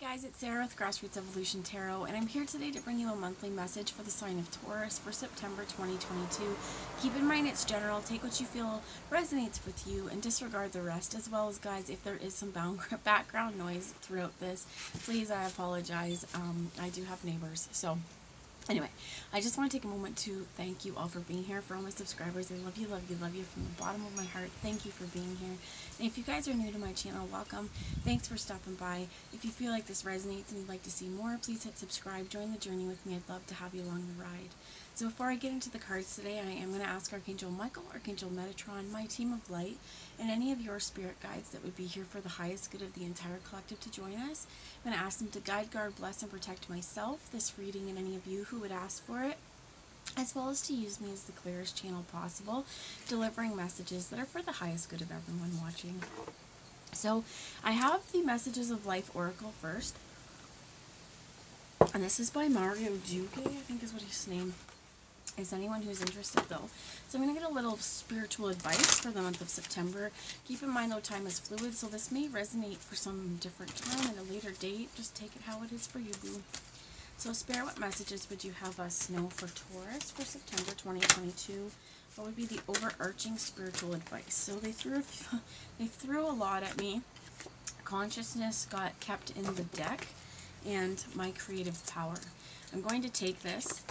Guys, it's Sarah with Grassroots Evolution Tarot, and I'm here today to bring you a monthly message for the sign of Taurus for September 2022. Keep in mind it's general. Take what you feel resonates with you and disregard the rest, as well as, guys, if there is some background noise throughout this, please, I apologize. I do have neighbors, so anyway, I just want to take a moment to thank you all for being here. For all my subscribers, I love you, love you, love you from the bottom of my heart. Thank you for being here. And if you guys are new to my channel, welcome. Thanks for stopping by. If you feel like this resonates and you'd like to see more, please hit subscribe. Join the journey with me. I'd love to have you along the ride. So before I get into the cards today, I am going to ask Archangel Michael, Archangel Metatron, my team of light, and any of your spirit guides that would be here for the highest good of the entire collective to join us. I'm going to ask them to guide, guard, bless, and protect myself, this reading, and any of you who would ask for it, as well as to use me as the clearest channel possible, delivering messages that are for the highest good of everyone watching. So I have the Messages of Life Oracle first, and this is by Mario Juke, I think is what his name is. Anyone who's interested though. So I'm going to get a little spiritual advice for the month of September. Keep in mind though, time is fluid, so this may resonate for some different time at a later date. Just take it how it is for you, boo. So Spirit, what messages would you have us know for Taurus for September 2022? What would be the overarching spiritual advice? So they threw a lot at me. Consciousness got kept in the deck, and my creative power. I'm going to take this.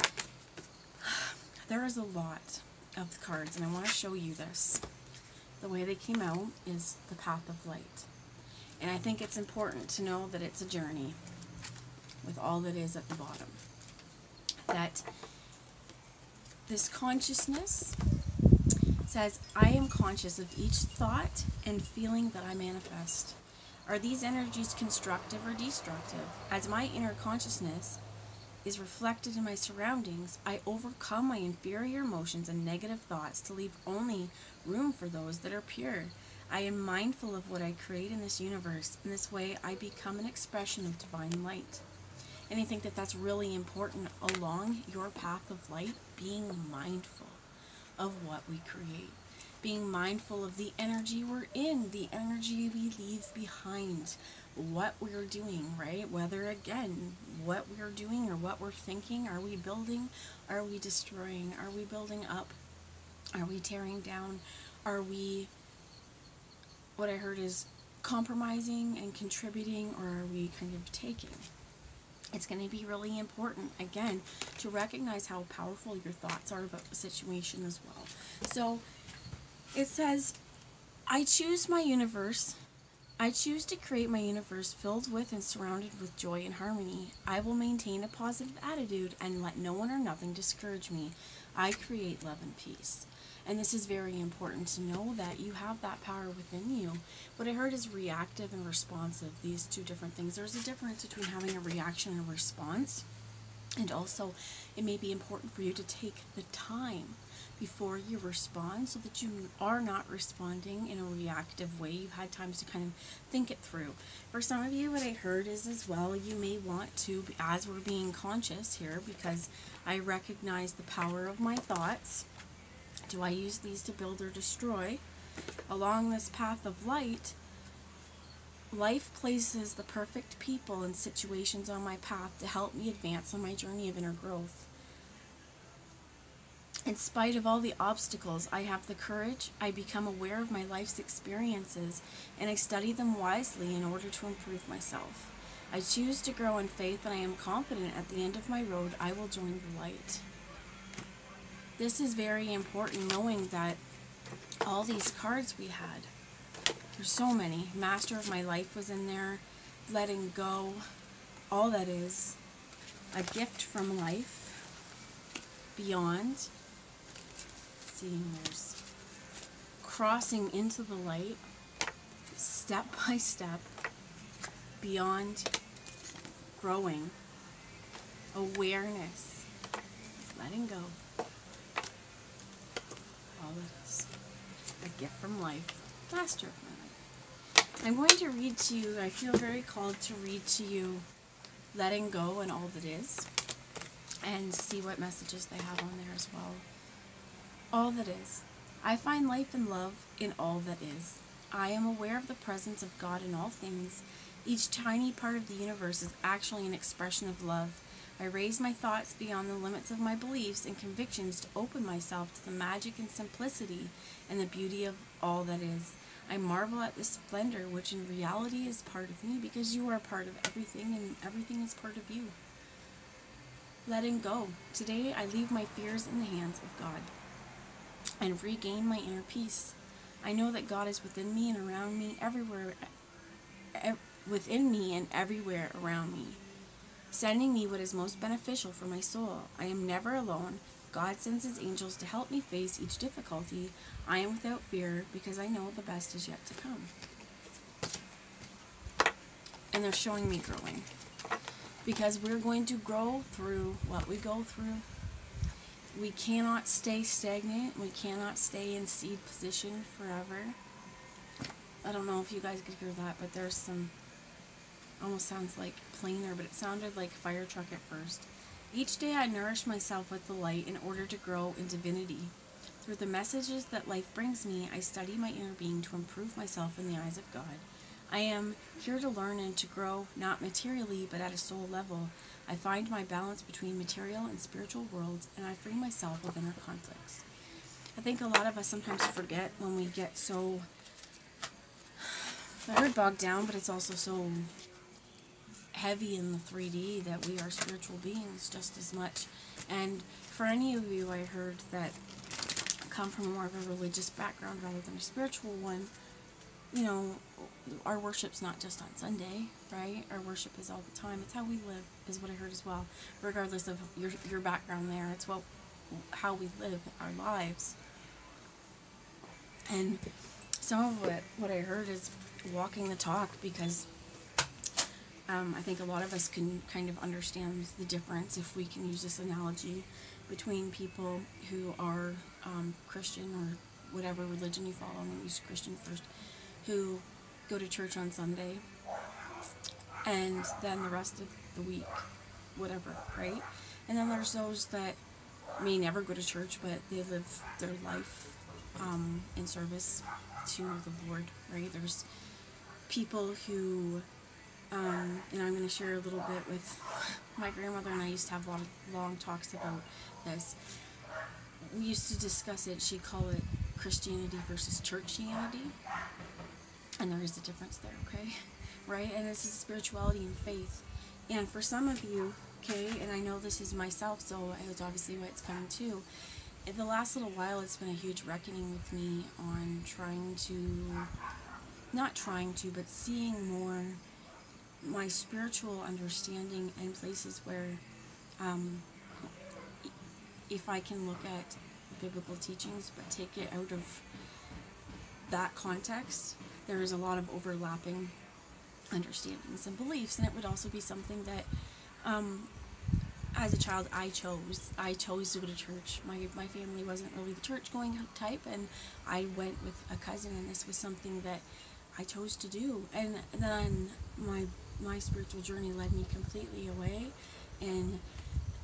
There is a lot of cards, and I want to show you this. The way they came out is the path of light. And I think it's important to know that it's a journey with all that is at the bottom. That this consciousness says, I am conscious of each thought and feeling that I manifest. Are these energies constructive or destructive? As my inner consciousness is reflected in my surroundings, I overcome my inferior emotions and negative thoughts to leave only room for those that are pure. I am mindful of what I create in this universe. In this way, I become an expression of divine light. And I think that that's really important along your path of light, being mindful of what we create. Being mindful of the energy we're in, the energy we leave behind, what we're doing, right? Whether, again, what we're doing or what we're thinking. Are we building? Are we destroying? Are we building up? Are we tearing down? Are we, what I heard is, compromising and contributing, or are we kind of taking? It's going to be really important, again, to recognize how powerful your thoughts are about the situation as well. So it says, I choose my universe. I choose to create my universe filled with and surrounded with joy and harmony. I will maintain a positive attitude and let no one or nothing discourage me. I create love and peace. And this is very important to know that you have that power within you. What I heard is reactive and responsive, these two different things. There's a difference between having a reaction and a response. And also, it may be important for you to take the time before you respond so that you are not responding in a reactive way. You've had time to kind of think it through. For some of you, what I heard is as well, you may want to, as we're being conscious here, because I recognize the power of my thoughts. Do I use these to build or destroy? Along this path of light, life places the perfect people and situations on my path to help me advance on my journey of inner growth. In spite of all the obstacles, I have the courage. I become aware of my life's experiences, and I study them wisely in order to improve myself. I choose to grow in faith, and I am confident at the end of my road I will join the light. This is very important, knowing that all these cards we had, there's so many. Master of my life was in there, letting go, all that is, a gift from life, beyond, seeing there's crossing into the light, step by step, beyond, growing, awareness, letting go. All it is, a gift from life, master of my life. I'm going to read to you, I feel very called to read to you letting go and all that is, and see what messages they have on there as well. All that is. I find life and love in all that is. I am aware of the presence of God in all things Each tiny part of the universe is actually an expression of love. I raise my thoughts beyond the limits of my beliefs and convictions to open myself to the magic and simplicity and the beauty of all that is. I marvel at the splendor which in reality is part of me, because you are part of everything and everything is part of you. Letting go. Today I leave my fears in the hands of God and regain my inner peace. I know that God is within me and around me, everywhere, within me and everywhere around me, sending me what is most beneficial for my soul. I am never alone. God sends his angels to help me face each difficulty. I am without fear because I know the best is yet to come. And they're showing me growing, because we're going to grow through what we go through. We cannot stay stagnant. We cannot stay in seed position forever. I don't know if you guys could hear that, but there's some, almost sounds like planer, but it sounded like fire truck at first. Each day I nourish myself with the light in order to grow in divinity. Through the messages that life brings me, I study my inner being to improve myself in the eyes of God. I am here to learn and to grow, not materially, but at a soul level. I find my balance between material and spiritual worlds, and I free myself of inner conflicts. I think a lot of us sometimes forget when we get so, I heard bogged down, but it's also so heavy in the 3D that we are spiritual beings just as much. And for any of you I heard that come from more of a religious background rather than a spiritual one, you know, our worship's not just on Sunday, right? Our worship is all the time. It's how we live, is what I heard as well. Regardless of your background there, it's how we live our lives. And some of what I heard is walking the talk, because I think a lot of us can kind of understand the difference, if we can use this analogy, between people who are Christian or whatever religion you follow. I'm going to use Christian first, who go to church on Sunday and then the rest of the week, whatever, right? And then there's those that may never go to church, but they live their life in service to the Lord, right? There's people who, and I'm going to share a little bit with my grandmother, and I used to have a lot of long talks about this. We used to discuss it. She'd call it Christianity versus churchianity. And there is a difference there, okay? Right? And this is spirituality and faith. And for some of you, okay, and I know this is myself, so it's obviously why it's coming too. In the last little while, it's been a huge reckoning with me on but seeing more my spiritual understanding and places where, if I can look at biblical teachings but take it out of that context, there is a lot of overlapping understandings and beliefs. And it would also be something that, as a child, I chose to go to church. My family wasn't really the church-going type, and I went with a cousin, and this was something that I chose to do. And then my spiritual journey led me completely away, and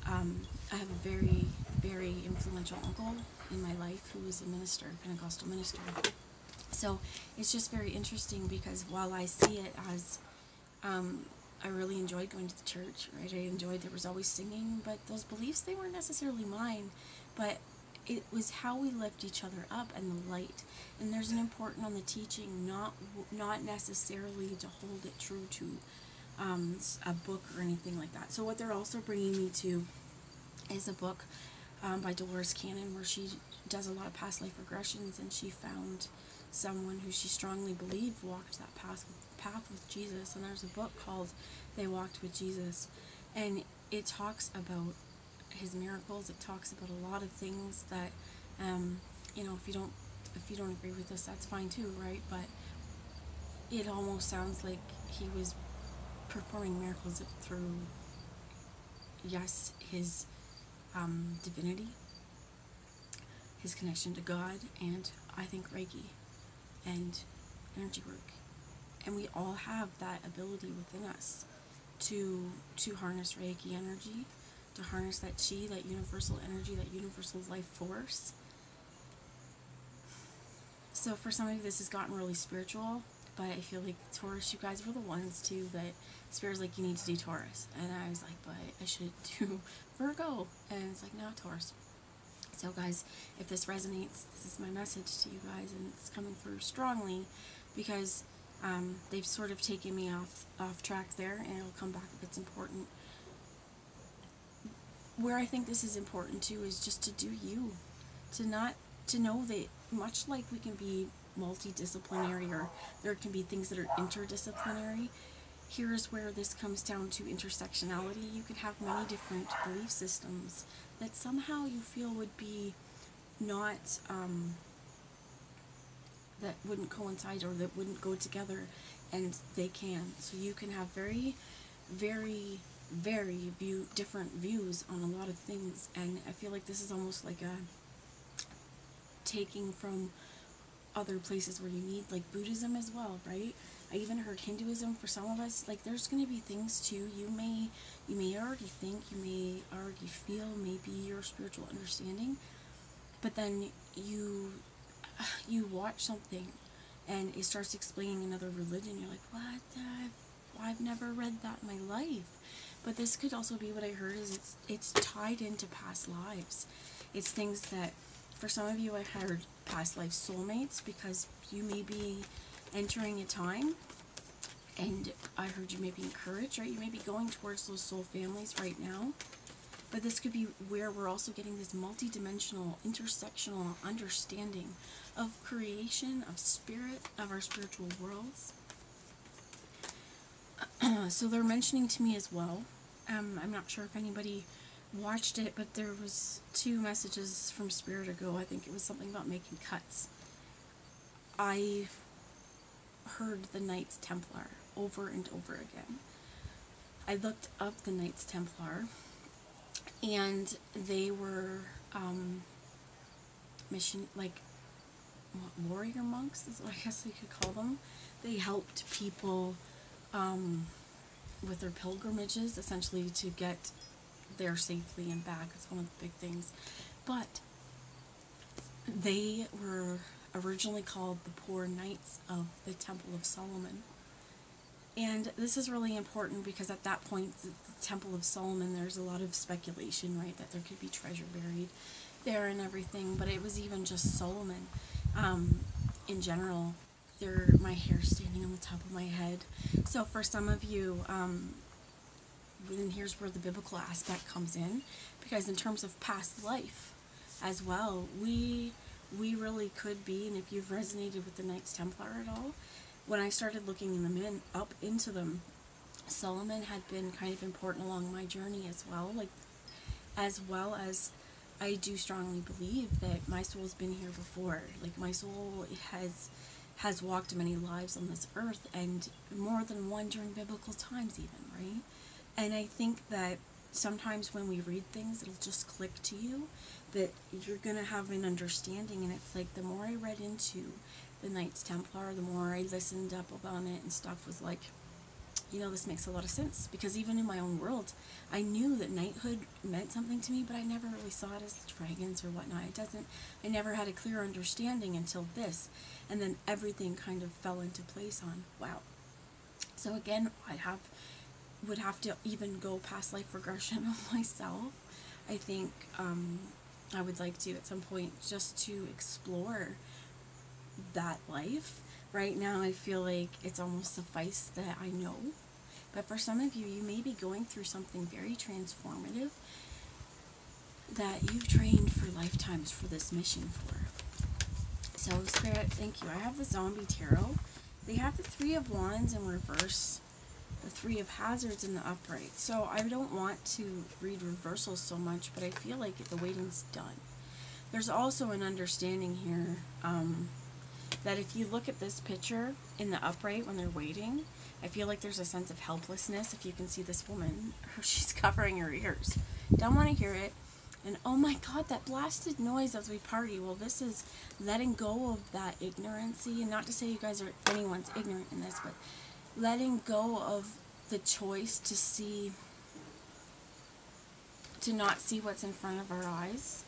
I have a very, very influential uncle in my life who is a minister, Pentecostal minister. So it's just very interesting, because while I see it as, I really enjoyed going to the church, right? I enjoyed, there was always singing, but those beliefs, they weren't necessarily mine, but it was how we lift each other up and the light. And there's an important on the teaching, not necessarily to hold it true to a book or anything like that. So what they're also bringing me to is a book by Dolores Cannon, where she does a lot of past life regressions, and she found someone who she strongly believed walked that path with Jesus. And there's a book called They Walked with Jesus, and it talks about his miracles. It talks about a lot of things that, you know, if you don't agree with this, that's fine too, right? But it almost sounds like he was performing miracles through, yes, his divinity, his connection to God, and I think Reiki and energy work. And we all have that ability within us to harness Reiki energy, to harness that chi, that universal energy, that universal life force. So for some of you, this has gotten really spiritual, but I feel like Taurus, you guys were the ones too that Spirit's like, you need to do Taurus. And I was like, but I should do Virgo. And it's like, no, Taurus. So guys, if this resonates, this is my message to you guys, and it's coming through strongly because they've sort of taken me off track there, and it'll come back if it's important. Where I think this is important too is just to do you, to know that much like we can be multidisciplinary, or there can be things that are interdisciplinary, here's where this comes down to intersectionality. You can have many different belief systems that somehow you feel would be not, that wouldn't coincide or that wouldn't go together, and they can. So you can have very, very, very different views on a lot of things, and I feel like this is almost like a taking from other places where you need, like Buddhism as well, right? I even heard Hinduism for some of us. Like, there's going to be things too you may already think, you may already feel, maybe your spiritual understanding, but then you watch something and it starts explaining another religion. You're like, what? I've never read that in my life. But this could also be, what I heard is it's tied into past lives. It's things that, for some of you, I heard past life soulmates, because you may be entering a time, and I heard you may be encouraged, right? You may be going towards those soul families right now. But this could be where we're also getting this multi-dimensional, intersectional understanding of creation, of spirit, of our spiritual worlds. So they're mentioning to me as well, I'm not sure if anybody watched it, but there was 2 messages from Spirit ago. I think it was something about making cuts. I heard the Knights Templar over and over again. I looked up the Knights Templar, and they were warrior monks is what I guess you could call them. They helped people with their pilgrimages, essentially, to get there safely and back. It's one of the big things. But they were originally called the Poor Knights of the Temple of Solomon. And this is really important because at that point, the Temple of Solomon, there's a lot of speculation, right, that there could be treasure buried there and everything, but it was even just Solomon. In general, my hair's standing on the top of my head. So for some of you, then here's where the biblical aspect comes in, because in terms of past life as well, we really could be, and if you've resonated with the Knights Templar at all, when I started looking them up into them, Solomon had been kind of important along my journey as well, as I do strongly believe that my soul's been here before. Like, my soul has walked many lives on this earth, and more than one during biblical times even, right? And I think that sometimes when we read things, it'll just click to you that you're going to have an understanding. And it's like, the more I read into the Knights Templar, the more I listened up about it and stuff, was like, this makes a lot of sense. Because even in my own world, I knew that knighthood meant something to me, but I never really saw it as the dragons or whatnot. I never had a clear understanding until this. And then everything kind of fell into place on, wow. So again, would have to even go past life regression on myself. I think I would like to at some point, just to explore that life. Right now I feel like it's almost suffice that I know, but for some of you, you may be going through something very transformative that you've trained for lifetimes for this mission for. So Spirit, thank you. I have the Zombie Tarot. They have the 3 of Wands in reverse, the 3 of Hazards in the upright. So I don't want to read reversals so much, but I feel like the waiting's done. There's also an understanding here that if you look at this picture in the upright when they're waiting, I feel like there's a sense of helplessness. If you can see this woman, she's covering her ears. Don't want to hear it. And oh my God, that blasted noise as we party. Well, this is letting go of that ignorancy. And not to say you guys are anyone's ignorant in this, but letting go of the choice to not see what's in front of our eyes.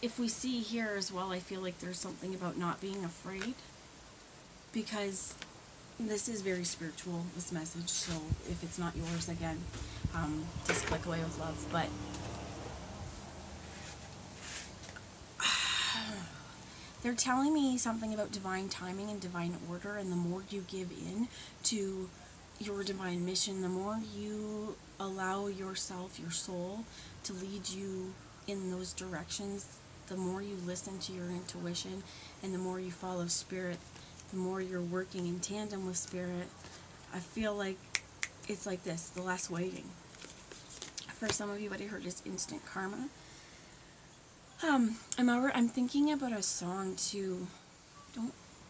if we see here as well, I feel like there's something about not being afraid, because this is very spiritual, this message, so if it's not yours, again, just click away with love. But they're telling me something about divine timing and divine order, and the more you give in to your divine mission, the more you allow yourself, your soul, to lead you in those directions, the more you listen to your intuition, and the more you follow spirit, the more you're working in tandem with spirit. I feel like it's like this, the less waiting. For some of you, what I heard is instant karma. I'm thinking about a song too.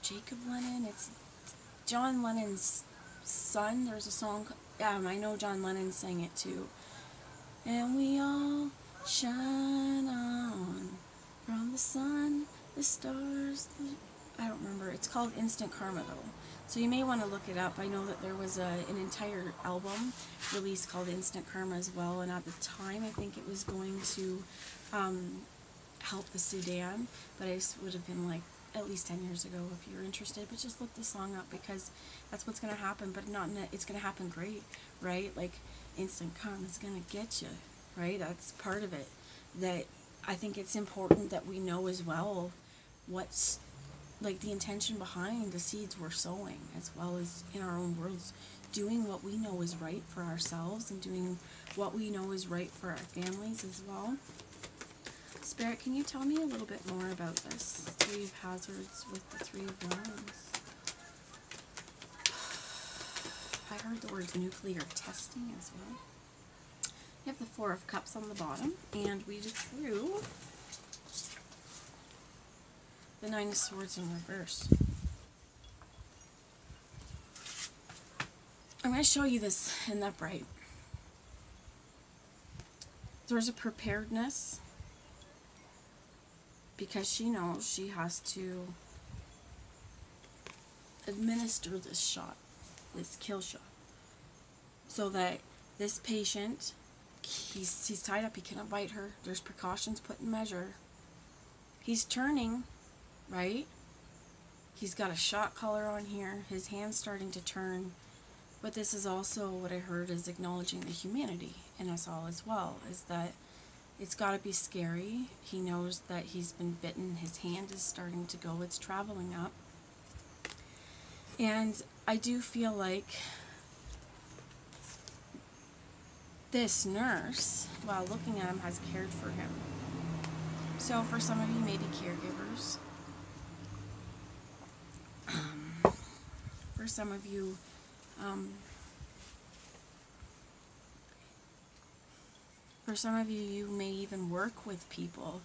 Jacob Lennon, it's John Lennon's son. There's a song, I know John Lennon sang it too. And we all shine on from the sun, the stars, I don't remember. It's called Instant Karma though. So you may want to look it up. I know that there was an entire album released called Instant Karma as well, and at the time I think it was going to help the Sudan, but it would have been like at least 10 years ago if you're interested. But just look the song up, because that's what's going to happen, but not in a, it's going to happen great, right? Like, instant karma is going to get you, right? That's part of it. That I think it's important that we know as well what's like the intention behind the seeds we're sowing, as well as in our own worlds, doing what we know is right for ourselves and doing what we know is right for our families as well. Spirit, can you tell me a little bit more about this? Three of Hazards with the Three of Wands. I heard the words nuclear testing as well. You have the Four of Cups on the bottom, and we just drew the Nine of Swords in reverse. I'm going to show you this in the upright. There's a preparedness, because she knows she has to administer this shot, this kill shot, so that this patient, he's tied up, he cannot bite her, there's precautions put in measure. He's turning, right? He's got a shot collar on here, his hand's starting to turn, but this is also what I heard is acknowledging the humanity in us all as well, is that it's got to be scary. He knows that he's been bitten, his hand is starting to go, it's traveling up. And I do feel like this nurse, while looking at him, has cared for him. So for some of you, maybe caregivers. For some of you, you may even work with people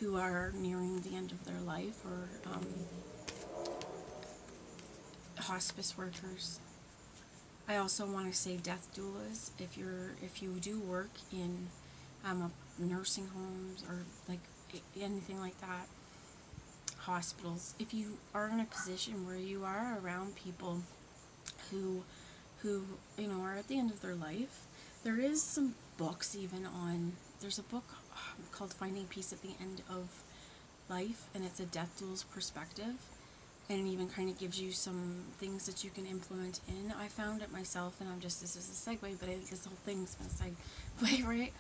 who are nearing the end of their life, or hospice workers. I also want to say death doulas. If you do work in nursing homes or like anything like that, hospitals. If you are in a position where you are around people who you know are at the end of their life, there is some books even on. There's a book called Finding Peace at the End of Life, and it's a death doul's perspective. And it even kind of gives you some things that you can implement in. I found it myself, and this is a segue, but this whole thing's been a segue, right?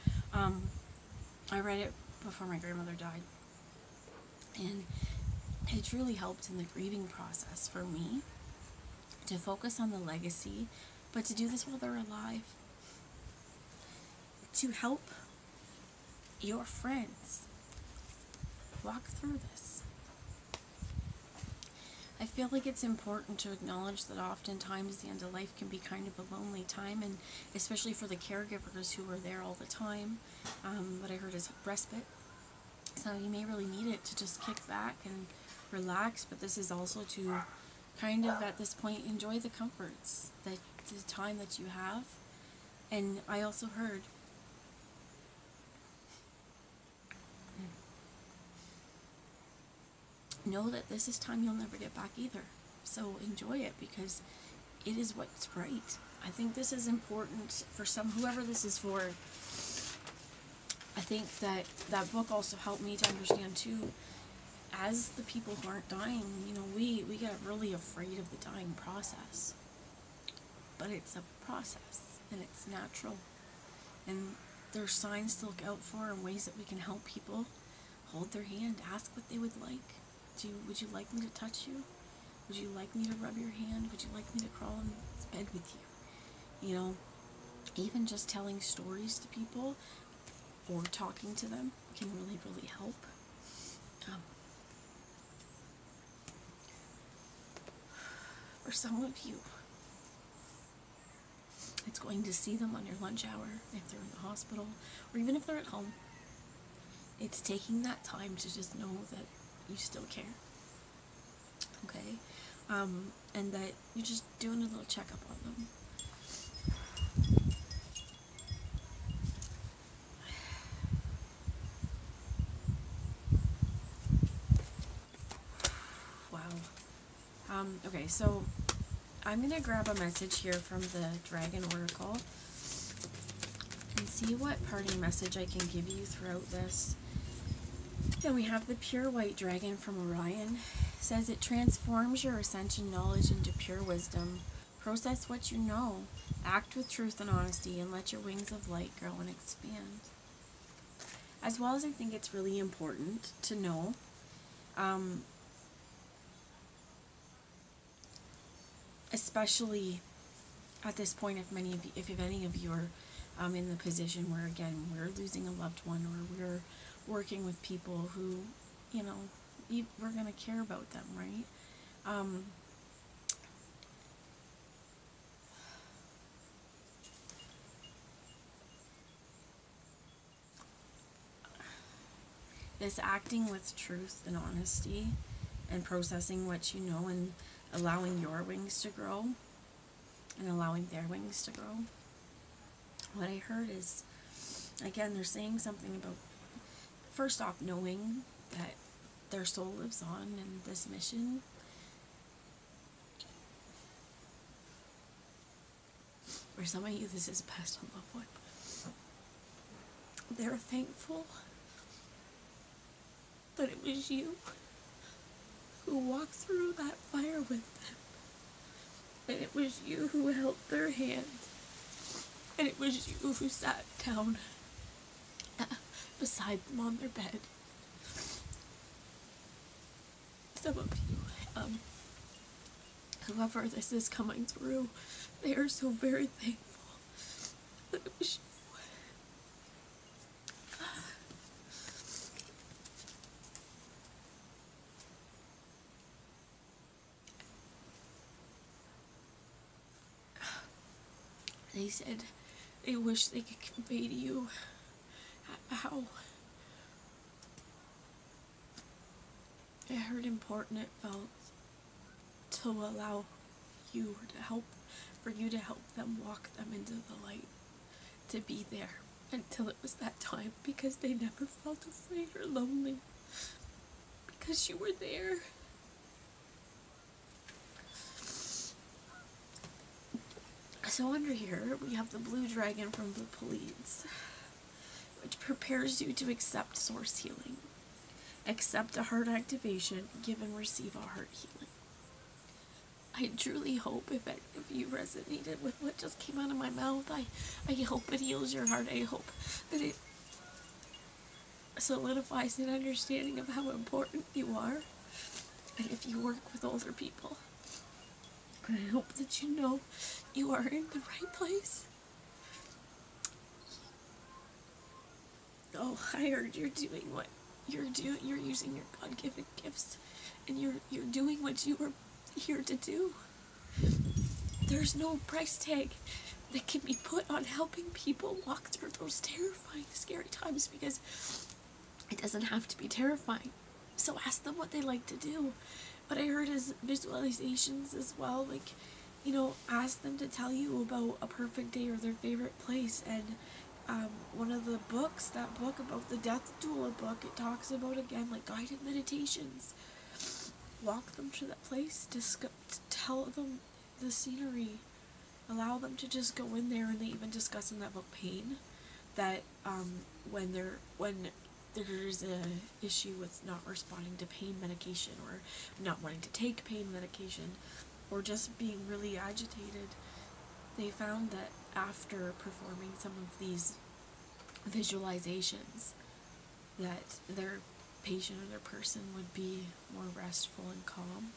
I read it before my grandmother died, and it truly helped in the grieving process for me to focus on the legacy, but to do this while they're alive, to help your friends walk through this. I feel like it's important to acknowledge that oftentimes the end of life can be kind of a lonely time, and especially for the caregivers who are there all the time. What I heard is respite. So you may really need it to just kick back and relax, but this is also to kind of at this point enjoy the comforts, the time that you have. And I also heard know that this is time you'll never get back either. So enjoy it, because it is what's right. I think this is important for whoever this is for. I think that that book also helped me to understand too, as the people who aren't dying, you know, we get really afraid of the dying process. But it's a process, and it's natural. And there's signs to look out for and ways that we can help people. Hold their hand, ask what they would like. Would you like me to touch you? Would you like me to rub your hand? Would you like me to crawl in bed with you? You know, even just telling stories to people or talking to them can really, really help. For some of you, it's going to see them on your lunch hour if they're in the hospital, or even if they're at home. It's taking that time to just know that you still care. Okay? And that you're just doing a little checkup on them. Wow. Okay, so I'm going to grab a message here from the Dragon Oracle and see what parting message I can give you throughout this. And we have the Pure White Dragon from Orion. It says it transforms your ascension knowledge into pure wisdom. Process what you know. Act with truth and honesty, and let your wings of light grow and expand. As well as I think it's really important to know, especially at this point, if any of you are in the position where, again, we're losing a loved one, or we're working with people who, you know, we're going to care about them, right? This acting with truth and honesty and processing what you know and allowing your wings to grow and allowing their wings to grow. What I heard is, again, they're saying something about, first off, knowing that their soul lives on in this mission. For some of you, this is passed on loved one. They're thankful that it was you who walked through that fire with them. And it was you who held their hand. And it was you who sat down beside them on their bed. Some of you, whoever this is coming through, they are so very thankful that it was you. They said they wish they could convey to you how I heard important it felt to allow you, or to help, for you to help them walk them into the light, to be there until it was that time, because they never felt afraid or lonely, because you were there. So under here, we have the Blue Dragon from the Pleiades, which prepares you to accept source healing. Accept a heart activation, give and receive a heart healing. I truly hope, if any of you resonated with what just came out of my mouth, I hope it heals your heart. I hope that it solidifies an understanding of how important you are. And if you work with older people, I hope that you know you are in the right place. Oh, I heard you're doing what you're doing. You're using your God-given gifts, and you're doing what you were here to do. There's no price tag that can be put on helping people walk through those terrifying, scary times, because it doesn't have to be terrifying. So ask them what they like to do. What I heard is visualizations as well, like, you know, ask them to tell you about a perfect day or their favorite place. And one of the books, that book about the death doula book, it talks about, again, like guided meditations. Walk them to that place, tell them the scenery, allow them to just go in there, and they even discuss in that book pain. that when there's a issue with not responding to pain medication, or not wanting to take pain medication, or just being really agitated, they found that after performing some of these visualizations, that their patient or their person would be more restful and calm.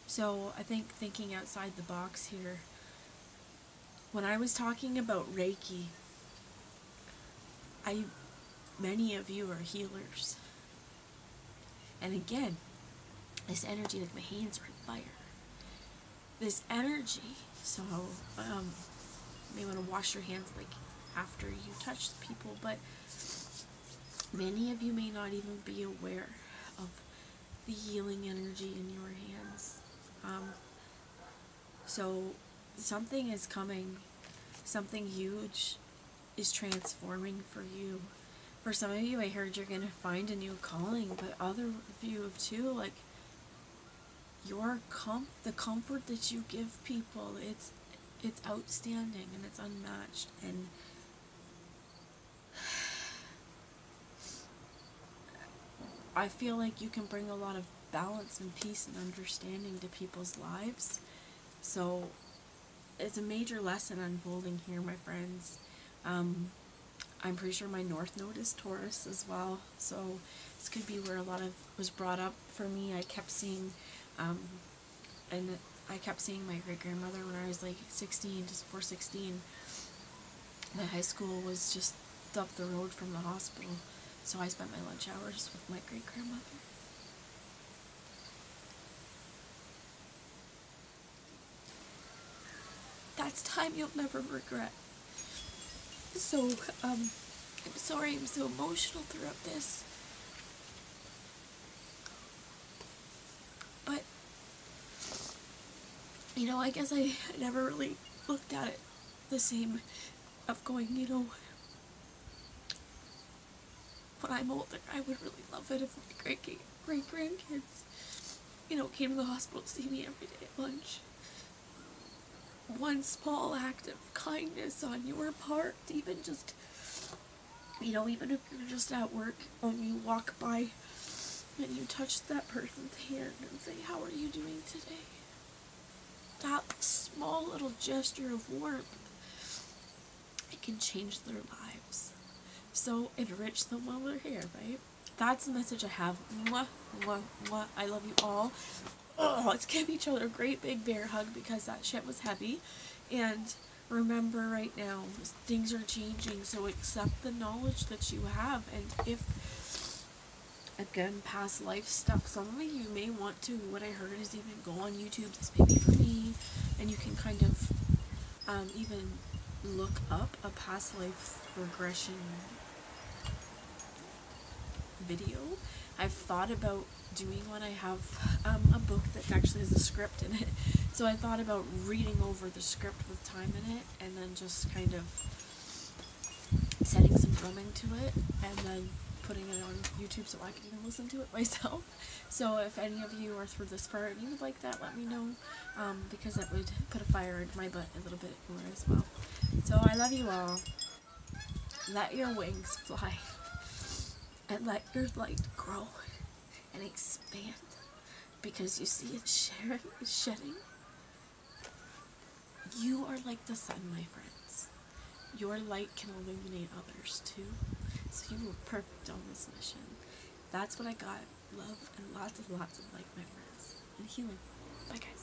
So I think thinking outside the box here, when I was talking about Reiki, many of you are healers. And again, this energy, like my hands are on fire. This energy, so you may want to wash your hands like after you touch the people, but many of you may not even be aware of the healing energy in your hands. So something is coming, something huge is transforming for you. For some of you, I heard you're going to find a new calling, but other of you too, like, the comfort that you give people, it's outstanding and it's unmatched. And I feel like you can bring a lot of balance and peace and understanding to people's lives. So it's a major lesson unfolding here, my friends. I'm pretty sure my North Node is Taurus as well, so this could be where a lot of was brought up for me. I kept seeing, and I kept seeing my great-grandmother when I was like 16, just before 16. My high school was just up the road from the hospital, so I spent my lunch hours with my great-grandmother. That's time you'll never regret. So, I'm sorry I'm so emotional throughout this. But, you know, I guess I never really looked at it the same, of going, you know, when I'm older, I would really love it if my great-grandkids, you know, came to the hospital to see me every day at lunch. One small act of kindness on your part, even just, you know, even if you're just at work and you walk by and you touch that person's hand and say, "How are you doing today?" That small little gesture of warmth, it can change their lives. So enrich them while they're here, right? That's the message I have. Mwah, mwah, mwah. I love you all. Oh, let's give each other a great big bear hug, because that shit was heavy. And remember, right now, things are changing, so accept the knowledge that you have. And if, again, past life stuff, some of you may want to, what I heard is even go on YouTube, this may be for me, and you can kind of even look up a past life regression video. I've thought about doing one. I have a book that actually has a script in it, so I thought about reading over the script with time in it, and then just kind of setting some drumming to it, and then putting it on YouTube so I can even listen to it myself. So if any of you are through this part and you would like that, let me know, because that would put a fire into my butt a little bit more as well. So I love you all. Let your wings fly, and let your light grow and expand, because you see it shedding. You are like the sun, my friends. Your light can illuminate others too. So you were perfect on this mission. That's what I got. Love and lots of light, my friends. And healing. Bye, guys.